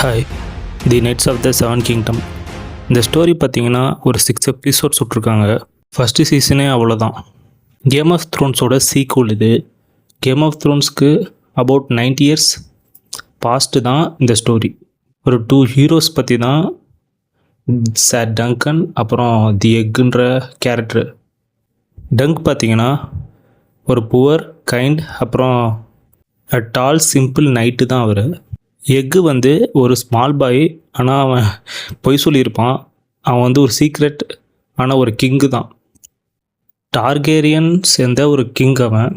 Hi, the knights of the seven kingdom. இந்த story பார்த்தீங்கன்னா ஒரு 6 எபிசோட்ஸ் விட்ருக்காங்க. ஃபஸ்ட்டு சீசனே அவ்வளோதான். கேம் ஆஃப் த்ரோன்ஸோட சீக்வல் இது. கேம் ஆஃப் த்ரோன்ஸ்க்கு அபவுட் 90 இயர்ஸ் பாஸ்ட்டு தான் இந்த ஸ்டோரி. ஒரு 2 ஹீரோஸ் பற்றி தான், சார் டங்கன் அப்புறம் தி எக்குன்ற கேரக்டரு. டங்க் பார்த்தீங்கன்னா ஒரு புவர் கைண்ட் அப்புறம் டால் சிம்பிள் நைட்டு தான் அவர். எக்கு வந்து ஒரு ஸ்மால் பாய், ஆனால் அவன் பொய் சொல்லியிருப்பான். அவன் வந்து ஒரு சீக்ரெட் ஆனால் ஒரு கிங்கு தான். டார்கேரியன் சேர்ந்த ஒரு கிங் அவன்.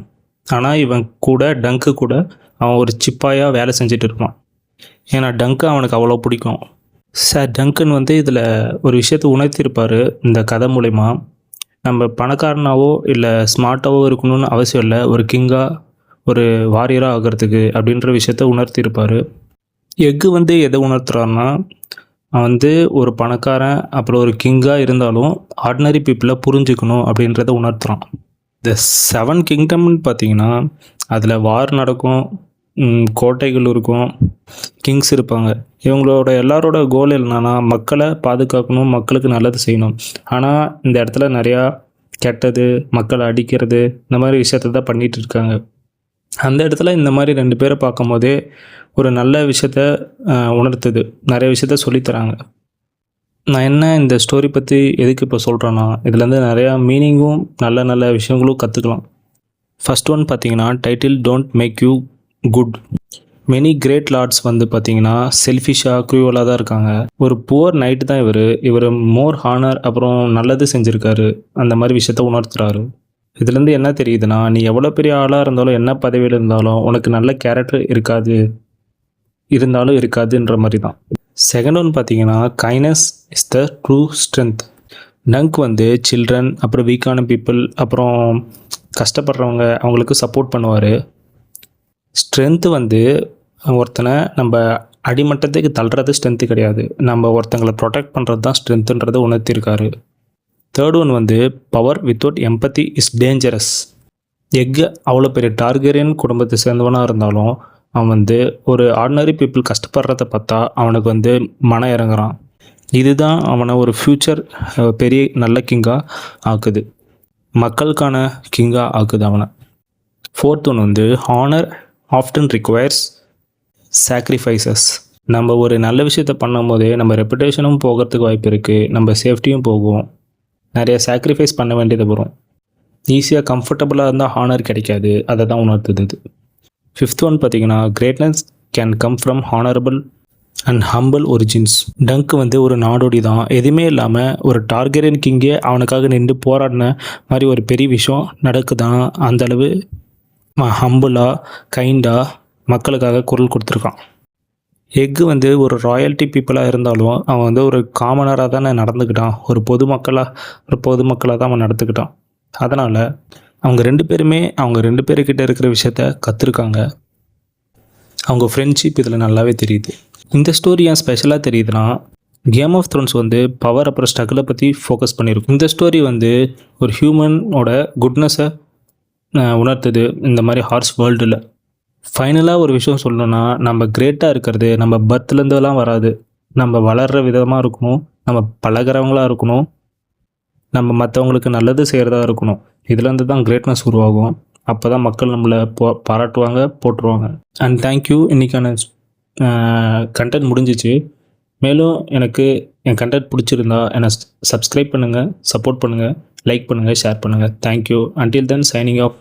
ஆனால் இவன் கூட டங்க்கு கூட அவன் ஒரு சிப்பாயாக வேலை செஞ்சுட்டு இருப்பான். ஏன்னா டங்க்கு அவனுக்கு அவ்வளோ பிடிக்கும். சார் டங்கன் வந்து இதில் ஒரு விஷயத்தை உணர்த்தியிருப்பார் இந்த கதை மூலயமா. நம்ம பணக்காரனாவோ இல்லை ஸ்மார்ட்டாவோ இருக்கணும்னு அவசியம் இல்லை, ஒரு கிங்காக ஒரு வாரியராக ஆகிறதுக்கு அப்படின்ற விஷயத்த உணர்த்தியிருப்பார். எக்கு வந்து எதை உணர்த்துறான்னா, அவன் வந்து ஒரு பணக்காரன் அப்புறம் ஒரு கிங்காக இருந்தாலும் ஆர்டினரி பீப்புளை புரிஞ்சுக்கணும் அப்படின்றத உணர்த்துறான். இந்த 7 கிங்டம்னு பார்த்தீங்கன்னா அதில் வார் நடக்கும், கோட்டைகள் இருக்கும், கிங்ஸ் இருப்பாங்க. இவங்களோட எல்லாரோட கோல் என்னன்னா மக்களை பாதுகாக்கணும், மக்களுக்கு நல்லது செய்யணும். ஆனால் இந்த இடத்துல நிறையா கெட்டது, மக்களை அடிக்கிறது, இந்த மாதிரி விஷயத்த தான் பண்ணிகிட்டு இருக்காங்க. அந்த இடத்துல இந்த மாதிரி 2 பேரை பார்க்கும்போதே ஒரு நல்ல விஷயத்த உணர்த்துது, நிறைய விஷயத்த சொல்லித்தராங்க. நான் என்ன இந்த ஸ்டோரி பற்றி எதுக்கு இப்போ சொல்கிறேன்னா, இதுலேருந்து நிறையா மீனிங்கும் நல்ல நல்ல விஷயங்களும் கற்றுக்கலாம். ஃபஸ்ட் ஒன் பார்த்தீங்கன்னா, title don't make you good. Many great lords வந்து பார்த்தீங்கன்னா செல்ஃபிஷாக க்ரூவலாக தான் இருக்காங்க. ஒரு புவர் நைட்டு தான் இவர் மோர் ஹானர் அப்புறம் நல்லது செஞ்சுருக்காரு, அந்த மாதிரி விஷயத்த உணர்த்துறாரு. இதுலேருந்து என்ன தெரியுதுன்னா, நீ எவ்வளோ பெரிய ஆளாக இருந்தாலும் என்ன பதவியில் இருந்தாலும் உனக்கு நல்ல கேரக்டர் இருக்காதுன்ற மாதிரி தான். செகண்ட் ஒன் பார்த்தீங்கன்னா, kindness is the true strength. Dunk வந்து சில்ட்ரன் அப்புறம் வீக்கான பீப்புள் அப்புறம் கஷ்டப்படுறவங்க அவங்களுக்கு சப்போர்ட் பண்ணுவார். ஸ்ட்ரென்த்து வந்து ஒருத்தனை நம்ம அடிமட்டத்துக்கு தள்ளுறது ஸ்ட்ரென்த்து கிடையாது, நம்ம ஒருத்தங்களை ப்ரொடெக்ட் பண்ணுறது தான் ஸ்ட்ரென்த்துன்றதை உணர்த்தியிருக்காரு. தேர்ட் ஒன் வந்து power without empathy is dangerous. Egg அவ்வளோ பெரிய டார்கெரியன் குடும்பத்தை சேர்ந்தவனாக இருந்தாலும் அவன் வந்து ஒரு ஆர்டினரி பீப்புள் கஷ்டப்படுறத பார்த்தா அவனுக்கு வந்து மனம் இறங்குறான். இதுதான் அவனை ஒரு ஃப்யூச்சர் பெரிய நல்ல கிங்காக ஆக்குது, மக்களுக்கான கிங்காக ஆக்குது அவனை. ஃபோர்த் ஒன் வந்து ஹானர் ஆஃப்டன் ரிக்வயர்ஸ் சாக்ரிஃபைசஸ். நம்ம ஒரு நல்ல விஷயத்த பண்ணும் போதே நம்ம ரெப்புடேஷனும் போகிறதுக்கு வாய்ப்பு இருக்குது, நம்ம சேஃப்டியும் போகும், நிறைய சாக்ரிஃபைஸ் பண்ண வேண்டியது வரும். ஈஸியாக கம்ஃபர்டபுளாக இருந்தால் ஹானர் கிடைக்காது, அதை தான் உணர்த்துது இது. ஃபிஃப்த் ஒன் பார்த்தீங்கன்னா, greatness can come from honourable and humble origins. Dunk வந்து ஒரு நாடோடி தான், எதுவுமே இல்லாமல் ஒரு டார்கெரியன் கிங்கே அவனுக்காக நின்று போராடின மாதிரி ஒரு பெரிய விஷயம் நடக்குதான். அந்தளவு ஹம்பிளாக கைண்டாக மக்களுக்காக குரல் கொடுத்துருக்கான். எக்கு வந்து ஒரு ராயல்ட்டி பீப்புளாக இருந்தாலும் அவன் வந்து ஒரு காமனராக தானே நடந்துக்கிட்டான், ஒரு பொதுமக்களாக தான் அவன் நடந்துக்கிட்டான். அதனால் அவங்க 2 பேருமே அவங்க 2 பேர்கிட்ட இருக்கிற விஷயத்த கற்றுருக்காங்க. அவங்க ஃப்ரெண்ட்ஷிப் இதில் நல்லாவே தெரியுது. இந்த ஸ்டோரி ஏன் ஸ்பெஷலாக தெரியுதுன்னா, கேம் ஆஃப் த்ரோன்ஸ் வந்து பவர் அப்புறம் ஸ்ட்ரகிளை பற்றி ஃபோக்கஸ் பண்ணியிருக்கும். இந்த ஸ்டோரி வந்து ஒரு ஹியூமனோட குட்னஸை உணர்த்துது இந்த மாதிரி ஹார்ஸ் வேர்ல்டில். ஃபைனலாக ஒரு விஷயம் சொல்லணும்னா, நம்ம கிரேட்டாக இருக்கிறது நம்ம பர்த்லேருந்துலாம் வராது, நம்ம வளர்கிற விதமாக இருக்கணும், நம்ம பழகிறவங்களாக இருக்கணும், நம்ம மற்றவங்களுக்கு நல்லது செய்கிறதா இருக்கணும். இதுலேருந்து தான் கிரேட்னஸ் உருவாகும். அப்போ தான் மக்கள் நம்மளை பாராட்டுவாங்க, போட்டுருவாங்க. And thank you. இன்றைக்கான கண்டென்ட் முடிஞ்சிச்சு. மேலும் எனக்கு என் கண்டென்ட் பிடிச்சிருந்தா என்னை சப்ஸ்கிரைப் பண்ணுங்கள், சப்போர்ட் பண்ணுங்கள், லைக் பண்ணுங்கள், ஷேர் பண்ணுங்கள். Thank you. Until then signing off.